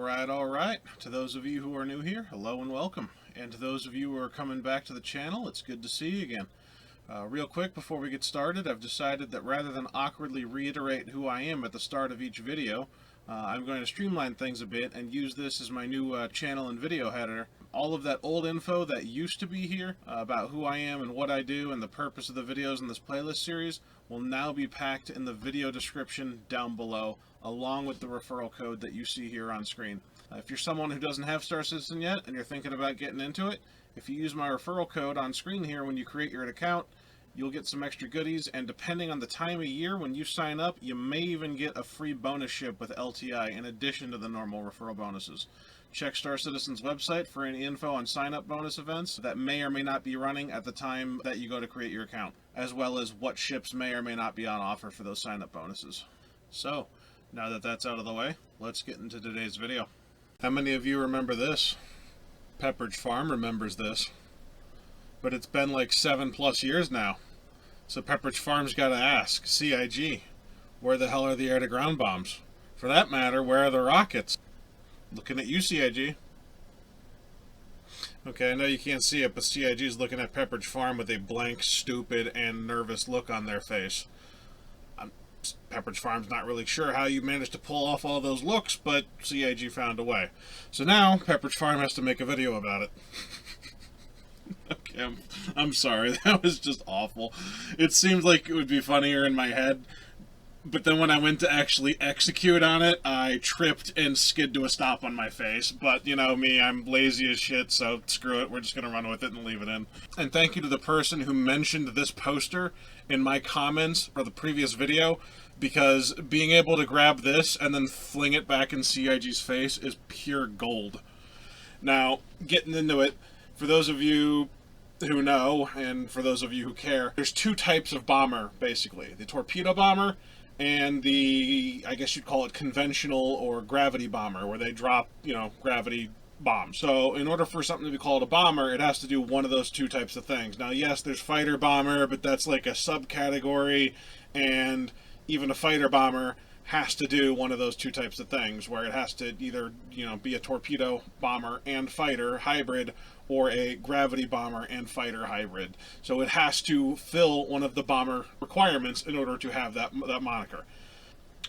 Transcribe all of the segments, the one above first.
All right. To those of you who are new here, hello and welcome. And to those of you who are coming back to the channel, it's good to see you again. Real quick before we get started, I've decided that rather than awkwardly reiterate who I am at the start of each video, I'm going to streamline things a bit and use this as my new channel and video header. All of that old info that used to be here about who I am and what I do and the purpose of the videos in this playlist series will now be packed in the video description down below, along with the referral code that you see here on screen. If you're someone who doesn't have Star Citizen yet and you're thinking about getting into it, if you use my referral code on screen here when you create your account, you'll get some extra goodies, and depending on the time of year when you sign up, you may even get a free bonus ship with LTI in addition to the normal referral bonuses. Check Star Citizen's website for any info on sign-up bonus events that may or may not be running at the time that you go to create your account, as well as what ships may or may not be on offer for those sign-up bonuses. So, now that that's out of the way, let's get into today's video. How many of you remember this? Pepperidge Farm remembers this. But it's been like 7+ years now. So Pepperidge Farm's got to ask, CIG, where the hell are the air-to-ground bombs? For that matter, where are the rockets? Looking at you, CIG. Okay, I know you can't see it, but CIG's looking at Pepperidge Farm with a blank, stupid, and nervous look on their face. Pepperidge Farm's not really sure how you managed to pull off all those looks, but CIG found a way. So now, Pepperidge Farm has to make a video about it. Okay, I'm sorry, that was just awful. It seemed like it would be funnier in my head, but then when I went to actually execute on it, I tripped and skid to a stop on my face. But, you know me, I'm lazy as shit, so screw it, we're just going to run with it and leave it in. And thank you to the person who mentioned this poster in my comments for the previous video, because being able to grab this and then fling it back in CIG's face is pure gold. Now, getting into it, for those of you who know, and for those of you who care, there's two types of bomber, basically. The torpedo bomber and the, I guess you'd call it conventional or gravity bomber, where they drop, gravity bombs. So in order for something to be called a bomber, it has to do one of those two types of things. Now, yes, there's fighter bomber, but that's like a subcategory, and even a fighter bomber has to do one of those two types of things, where it has to either, be a torpedo bomber and fighter hybrid, or a gravity bomber and fighter hybrid. So it has to fill one of the bomber requirements in order to have that moniker.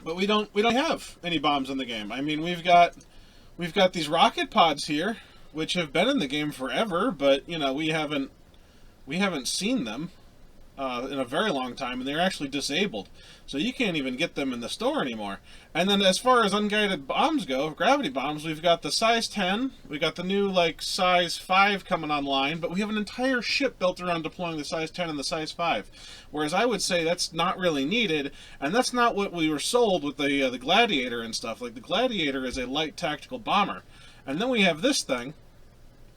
But we don't have any bombs in the game. I mean, we've got these rocket pods here, which have been in the game forever, but we haven't seen them in a very long time, and they're actually disabled, so you can't even get them in the store anymore. And then as far as unguided bombs go, gravity bombs, we've got the size 10, we got the new size 5 coming online, but we have an entire ship built around deploying the size 10 and the size 5, whereas I would say that's not really needed, and that's not what we were sold with the Gladiator and stuff. Like, the Gladiator is a light tactical bomber, and then we have this thing,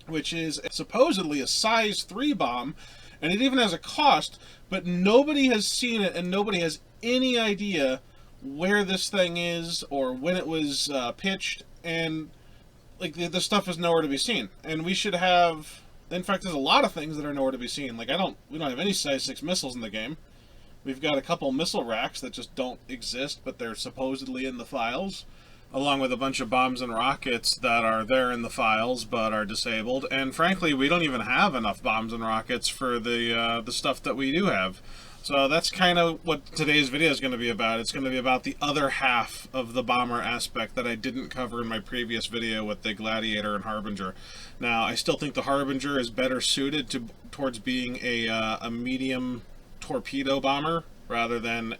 which is supposedly a size 3 bomb, and it even has a cost, but nobody has seen it, and nobody has any idea where this thing is or when it was pitched, and the stuff is nowhere to be seen. And we should have, in fact, there's a lot of things that are nowhere to be seen. We don't have any size 6 missiles in the game. We've got a couple missile racks that just don't exist, but they're supposedly in the files, along with a bunch of bombs and rockets that are there in the files but are disabled. And frankly, we don't even have enough bombs and rockets for the stuff that we do have. So that's kind of what today's video is going to be about. It's going to be about the other half of the bomber aspect that I didn't cover in my previous video with the Gladiator and Harbinger. Now, I still think the Harbinger is better suited towards being a medium torpedo bomber, rather than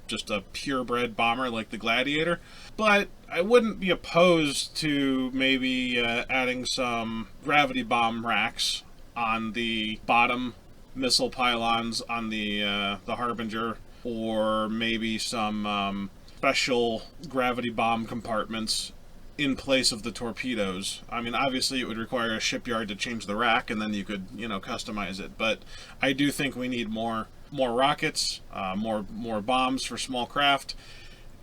just a purebred bomber like the Gladiator. But I wouldn't be opposed to maybe adding some gravity bomb racks on the bottom missile pylons on the Harbinger, or maybe some special gravity bomb compartments in place of the torpedoes. I mean, obviously it would require a shipyard to change the rack, and then you could, customize it. But I do think we need more rockets, more bombs for small craft,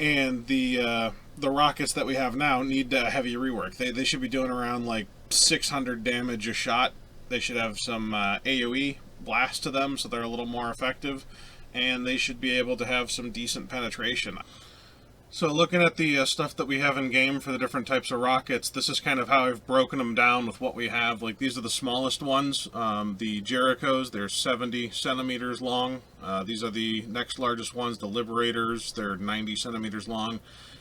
and the rockets that we have now need heavy rework. They should be doing around 600 damage a shot. They should have some AoE blast to them, so they're a little more effective, and they should be able to have some decent penetration. So looking at the stuff that we have in game for the different types of rockets, this is kind of how I've broken them down with what we have. Like, these are the smallest ones. The Jerichos, they're 70 centimeters long. These are the next largest ones, the Liberators, they're 90 centimeters long.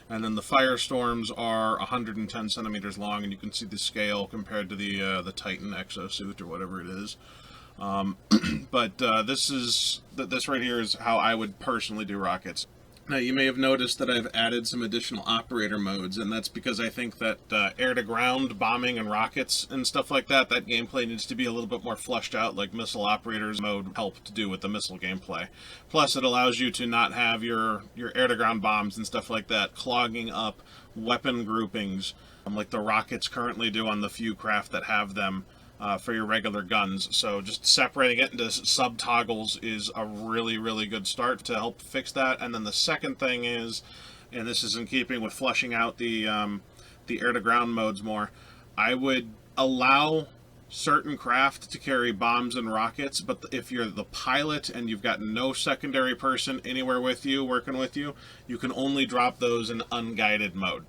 And then the Firestorms are 110 centimeters long, and you can see the scale compared to the Titan exosuit or whatever it is. But this right here is how I would personally do rockets. Now, you may have noticed that I've added some additional operator modes, and that's because I think that air-to-ground bombing and rockets and stuff like that, that gameplay needs to be a little bit more fleshed out, like missile operators mode help to do with the missile gameplay. Plus, it allows you to not have your air-to-ground bombs and stuff like that clogging up weapon groupings, like the rockets currently do on the few craft that have them. For your regular guns. So just separating it into sub-toggles is a really, really good start to help fix that. And then the second thing is, and this is in keeping with fleshing out the air-to-ground modes more, I would allow certain craft to carry bombs and rockets, but if you're the pilot and you've got no secondary person anywhere with you, working with you, you can only drop those in unguided mode.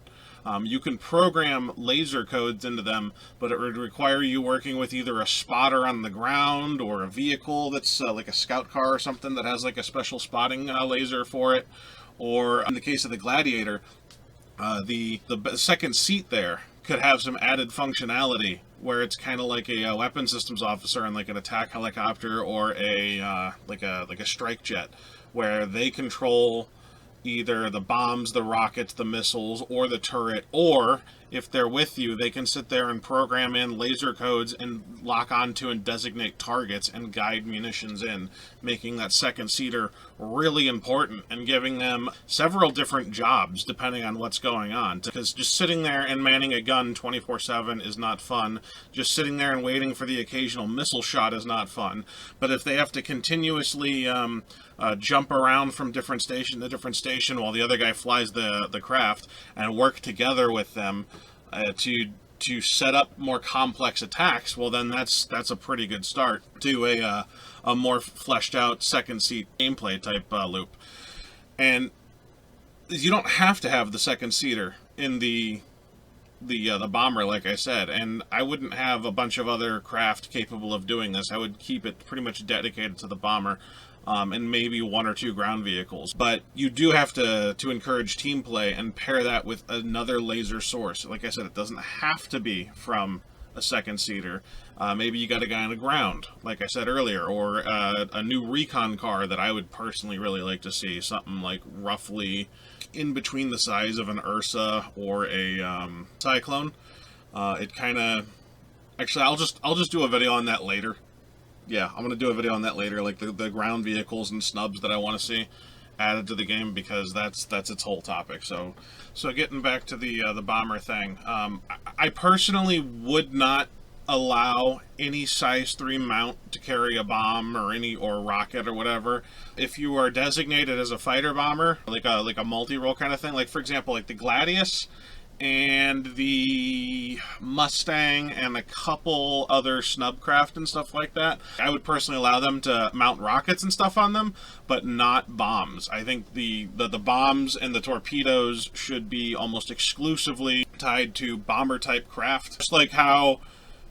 You can program laser codes into them, but it would require you working with either a spotter on the ground or a vehicle that's like a scout car or something that has like a special spotting laser for it. Or in the case of the Gladiator, the second seat there could have some added functionality where it's kind of like a weapon systems officer in like an attack helicopter or a like a strike jet, where they control either the bombs, the rockets, the missiles, or the turret, or if they're with you, they can sit there and program in laser codes and lock onto and designate targets and guide munitions in, making that second seater really important and giving them several different jobs depending on what's going on. Because just sitting there and manning a gun 24/7 is not fun. Just sitting there and waiting for the occasional missile shot is not fun. But if they have to continuously jump around from different station to different station while the other guy flies the craft and work together with them to set up more complex attacks, well then that's a pretty good start to a more fleshed out second seat gameplay type loop. And you don't have to have the second seater in the bomber, like I said, and I wouldn't have a bunch of other craft capable of doing this. I would keep it pretty much dedicated to the bomber. And maybe one or two ground vehicles. But you do have to encourage team play and pair that with another laser source. Like I said, it doesn't have to be from a second seater. Maybe you got a guy on the ground, like I said earlier, or a new recon car that I would personally really like to see. Something like roughly in between the size of an Ursa or a Cyclone. It kind of... Actually, I'll just do a video on that later. Yeah, I'm going to do a video on that later, like the ground vehicles and snubs that I want to see added to the game, because that's its whole topic. So getting back to the bomber thing, I personally would not allow any size 3 mount to carry a bomb or rocket or whatever. If you are designated as a fighter bomber, like a multi-role kind of thing, like for example, like the Gladius and the Mustang and a couple other snubcraft and stuff like that, I would personally allow them to mount rockets and stuff on them, but not bombs. I think the bombs and the torpedoes should be almost exclusively tied to bomber type craft. Just like how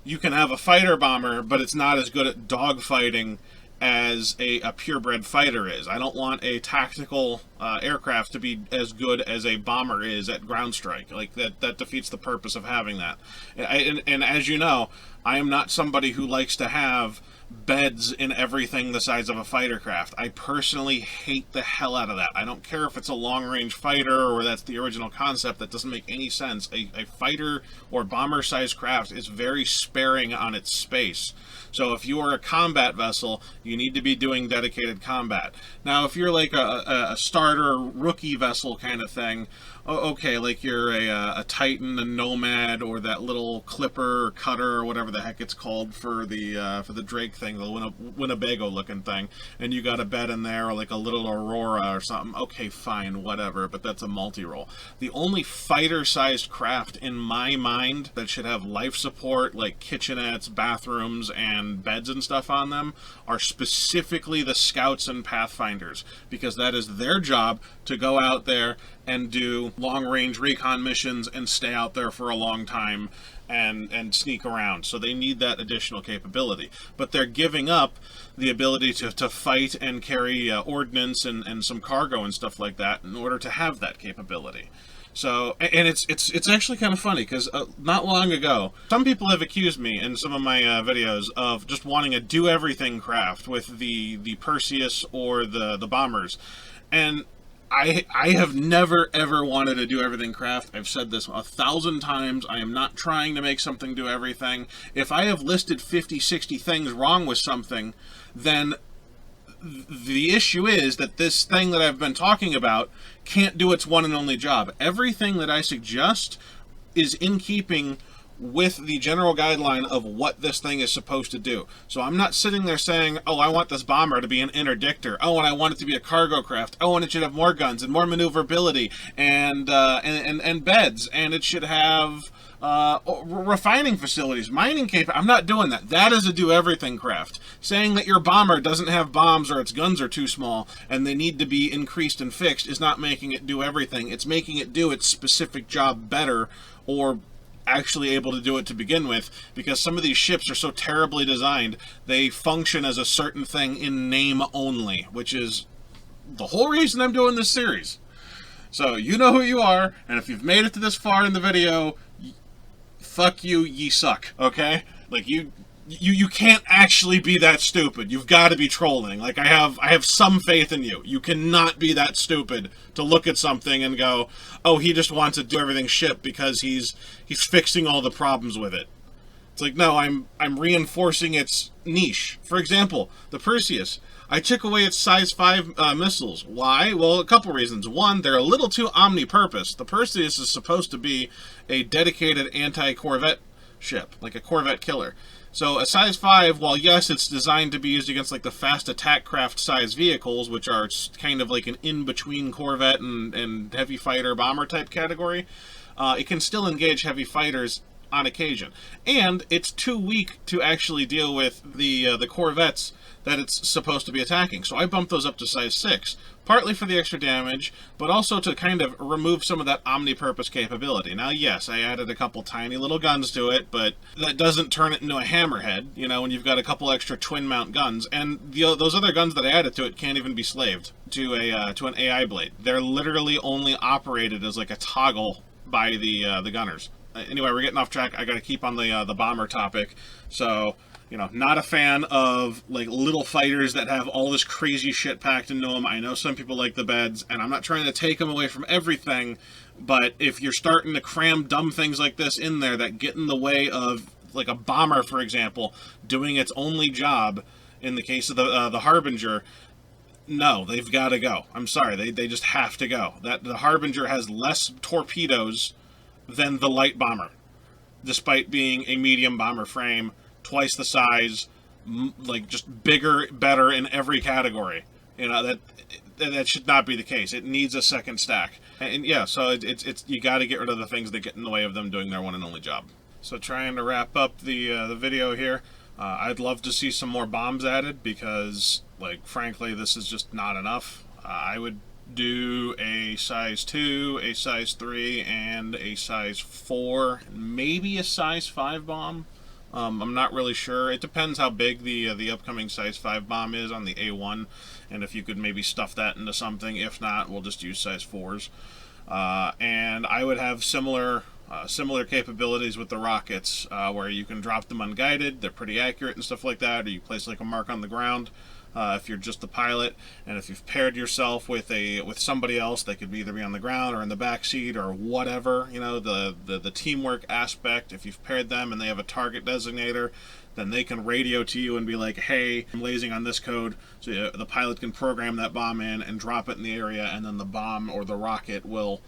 you can have a fighter bomber, but it's not as good at dogfighting as a purebred fighter is. I don't want a tactical aircraft to be as good as a bomber is at ground strike. Like that defeats the purpose of having that. And as you know, I am not somebody who likes to have beds in everything the size of a fighter craft. I personally hate the hell out of that. I don't care if it's a long-range fighter or that's the original concept. That doesn't make any sense. A fighter or bomber-sized craft is very sparing on its space. So if you are a combat vessel, you need to be doing dedicated combat. Now, if you're like a starter rookie vessel kind of thing, okay, like you're a Titan, a Nomad, or that little clipper or cutter or whatever the heck it's called for the Drake thing, the Winnebago looking thing, and you got a bed in there, or like a little Aurora or something, okay, fine, whatever, but that's a multi-role. The only fighter-sized craft in my mind that should have life support, like kitchenettes, bathrooms, and beds and stuff on them, are specifically the Scouts and Pathfinders, because that is their job to go out there and do long-range recon missions and stay out there for a long time and sneak around. So they need that additional capability. But they're giving up the ability to fight and carry ordnance and some cargo and stuff like that in order to have that capability. So, and it's actually kind of funny, because not long ago, some people have accused me in some of my videos of just wanting a do-everything craft with the Perseus or the bombers. And I have never, ever wanted a do-everything craft. I've said this 1,000 times. I am not trying to make something do everything. If I have listed 50, 60 things wrong with something, then the issue is that this thing that I've been talking about can't do its one and only job. Everything that I suggest is in keeping with the general guideline of what this thing is supposed to do. So I'm not sitting there saying, oh, I want this bomber to be an interdictor. Oh, and I want it to be a cargo craft. Oh, and it should have more guns and more maneuverability and beds, and it should have refining facilities, mining capability. I'm not doing that. That is a do-everything craft. Saying that your bomber doesn't have bombs or its guns are too small and they need to be increased and fixed is not making it do everything. It's making it do its specific job better, or actually able to do it to begin with, because some of these ships are so terribly designed, they function as a certain thing in name only, which is the whole reason I'm doing this series. So you know who you are, and if you've made it to this far in the video, fuck you, ye suck, okay? Like, you can't actually be that stupid. You've got to be trolling. Like, I have some faith in you. You cannot be that stupid to look at something and go, oh, he just wants to do everything ship because he's fixing all the problems with it. It's like, no, I'm reinforcing its niche. For example, the Perseus. I took away its size 5 missiles. Why? Well, a couple reasons. One, they're a little too omni-purpose. The Perseus is supposed to be a dedicated anti-corvette ship, like a corvette killer. So a size 5, while yes, it's designed to be used against like the fast attack craft size vehicles, which are kind of like an in-between corvette and heavy fighter bomber type category, it can still engage heavy fighters on occasion. And it's too weak to actually deal with the corvettes that it's supposed to be attacking. So I bumped those up to size 6, partly for the extra damage, but also to kind of remove some of that omni-purpose capability. Now, yes, I added a couple tiny little guns to it, but that doesn't turn it into a hammerhead, you know, when you've got a couple extra twin-mount guns. And those other guns that I added to it can't even be slaved to an AI blade. They're literally only operated as like a toggle by the gunners. Anyway, we're getting off track. I got to keep on the bomber topic. So, you know, not a fan of like little fighters that have all this crazy shit packed into them. I know some people like the beds, and I'm not trying to take them away from everything, but if you're starting to cram dumb things like this in there that get in the way of, like a bomber, for example, doing its only job, in the case of the Harbinger, no, they've got to go. I'm sorry, they just have to go. The Harbinger has less torpedoes than the light bomber, despite being a medium bomber frame, twice the size, like just bigger, better in every category. You know, that should not be the case. It needs a second stack. And yeah, so it's you got to get rid of the things that get in the way of them doing their one and only job. So trying to wrap up the video here, I'd love to see some more bombs added, because, like, frankly, this is just not enough. I would do a size 2, a size 3, and a size 4, maybe a size 5 bomb. I'm not really sure. It depends how big the upcoming size 5 bomb is on the A1, and if you could maybe stuff that into something. If not, we'll just use size 4s. And I would have similar capabilities with the rockets, where you can drop them unguided. They're pretty accurate and stuff like that, or you place like a mark on the ground. If you're just the pilot, and if you've paired yourself with somebody else, they could either be on the ground or in the back seat or whatever, you know, the teamwork aspect. If you've paired them and they have a target designator, then they can radio to you and be like, hey, I'm lazing on this code. So the pilot can program that bomb in and drop it in the area, and then the bomb or the rocket will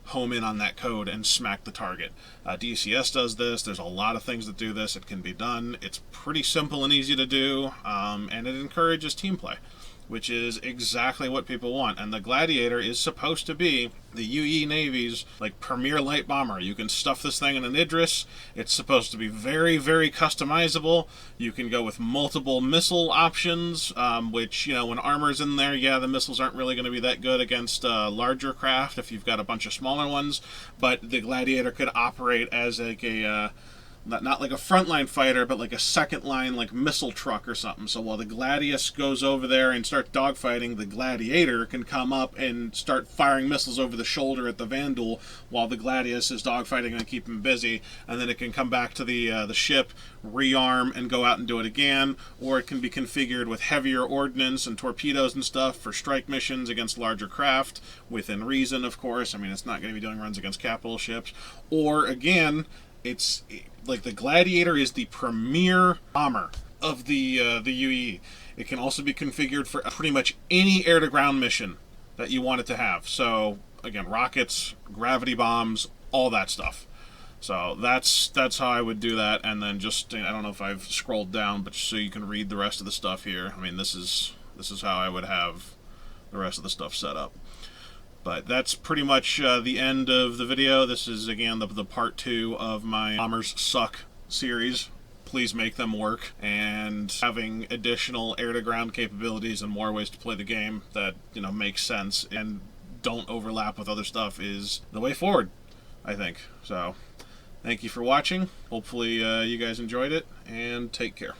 home in on that code and smack the target. DCS does this. There's a lot of things that do this. It can be done. It's pretty simple and easy to do, and it encourages team play. which is exactly what people want. And the Gladiator is supposed to be the UE Navy's like premier light bomber. You can stuff this thing in an Idris. It's supposed to be very, very customizable. You can go with multiple missile options, which, you know, when armor's in there, yeah, the missiles aren't really going to be that good against larger craft if you've got a bunch of smaller ones. But the Gladiator could operate as like a not like a frontline fighter, but like a second line, like missile truck or something. So while the Gladius goes over there and starts dogfighting, the Gladiator can come up and start firing missiles over the shoulder at the Vandal while the Gladius is dogfighting and keep him busy. And then it can come back to the ship, rearm, and go out and do it again. Or it can be configured with heavier ordnance and torpedoes and stuff for strike missions against larger craft, within reason, of course. I mean, it's not going to be doing runs against capital ships. Or again, it's like the Gladiator is the premier bomber of the UE. It can also be configured for pretty much any air-to-ground mission that you want it to have. So again, rockets, gravity bombs, all that stuff. So that's how I would do that. And then just, I don't know if I've scrolled down, but so you can read the rest of the stuff here. I mean, this is how I would have the rest of the stuff set up. But that's pretty much the end of the video. This is, again, the part 2 of my Bombers Suck series. Please make them work. And having additional air-to-ground capabilities and more ways to play the game that, you know, make sense and don't overlap with other stuff is the way forward, I think. So, thank you for watching. Hopefully you guys enjoyed it, and take care.